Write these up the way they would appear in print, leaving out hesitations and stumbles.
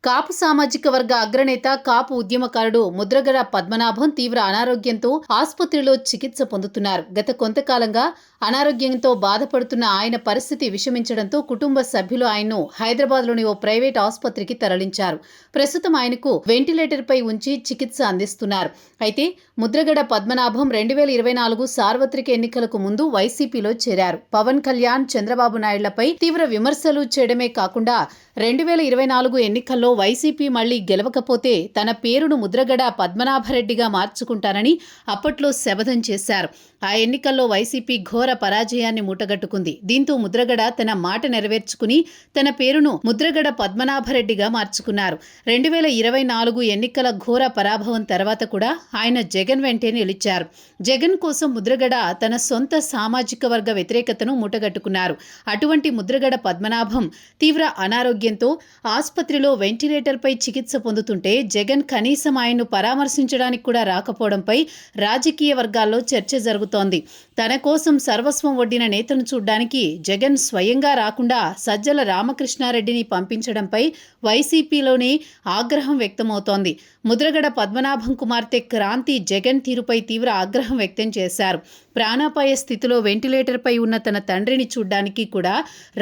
కాపు సామాజిక వర్గ అగ్రనేత కాపు ఉద్యమకారుడు ముద్రగడ పద్మనాభం తీవ్ర అనారోగ్యంతో ఆసుపత్రిలో చికిత్స పొందుతున్నారు. గత కొంతకాలంగా అనారోగ్యంతో బాధపడుతున్న ఆయన పరిస్థితి విషమించడంతో కుటుంబ సభ్యులు ఆయన్ను హైదరాబాద్లోని ఓ ప్రైవేట్ ఆసుపత్రికి తరలించారు. ప్రస్తుతం ఆయనకు వెంటిలేటర్పై ఉంచి చికిత్స అందిస్తున్నారు. అయితే ముద్రగడ పద్మనాభం 2024 సార్వత్రిక ఎన్నికలకు ముందు వైసీపీలో చేరారు. పవన్ కళ్యాణ్, చంద్రబాబు నాయుడులపై తీవ్ర విమర్శలు చేయడమే కాకుండా 2024 ఎన్నికల్లో వైసీపీ మళ్లీ గెలవకపోతే తన పేరును ముద్రగడ పద్మనాభరెడ్డిగా మార్చుకుంటానని అప్పట్లో శపథం చేశారు. ఆ ఎన్నికల్లో వైసీపీ ఘోర పరాజయాన్ని మూటగట్టుకుంది. దీంతో ముద్రగడ తన మాట నెరవేర్చుకుని తన పేరును ముద్రగడ పద్మనాభరెడ్డిగా మార్చుకున్నారు. 2024 ఎన్నికల ఘోర పరాభవం తర్వాత కూడా ఆయన జగన్ వెంటే నిలిచారు. జగన్ కోసం ముద్రగడ తన సొంత సామాజిక వర్గ వ్యతిరేకతను మూటగట్టుకున్నారు. అటువంటి ముద్రగడ పద్మనాభం తీవ్ర అనారోగ్యంతో ఆసుపత్రిలో వెంటిలేటర్పై చికిత్స పొందుతుంటే జగన్ కనీసం ఆయన్ను పరామర్శించడానికి కూడా రాకపోవడంపై రాజకీయ వర్గాల్లో చర్చ జరుగుతోంది. తన కోసం సర్వస్వం ఒడ్డిన నేతను చూడ్డానికి జగన్ స్వయంగా రాకుండా సజ్జల రామకృష్ణారెడ్డిని పంపించడంపై వైసీపీలోనే ఆగ్రహం వ్యక్తమవుతోంది. ముద్రగడ పద్మనాభం కుమార్తె క్రాంతి జగన్ తీరుపై తీవ్ర ఆగ్రహం వ్యక్తం చేశారు. ప్రాణాపాయ స్థితిలో వెంటిలేటర్పై ఉన్న తన తండ్రిని చూడ్డానికి కూడా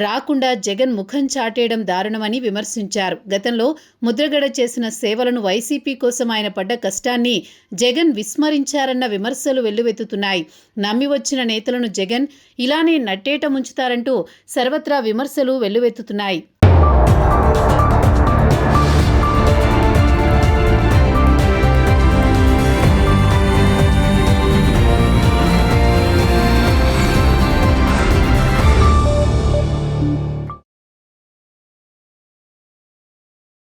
రాకుండా జగన్ ముఖం చాటేయడం దారుణమని విమర్శించారు. గతంలో ముద్రగడ చేసిన సేవలను, వైసీపీ కోసం ఆయన పడ్డ కష్టాన్ని జగన్ విస్మరించారన్న విమర్శలు వెల్లువెత్తుతున్నాయి. నమ్మి వచ్చిన నేతలను జగన్ ఇలానే నట్టేట ముంచుతారంటూ సర్వత్రా విమర్శలు వెల్లువెత్తుతున్నాయి.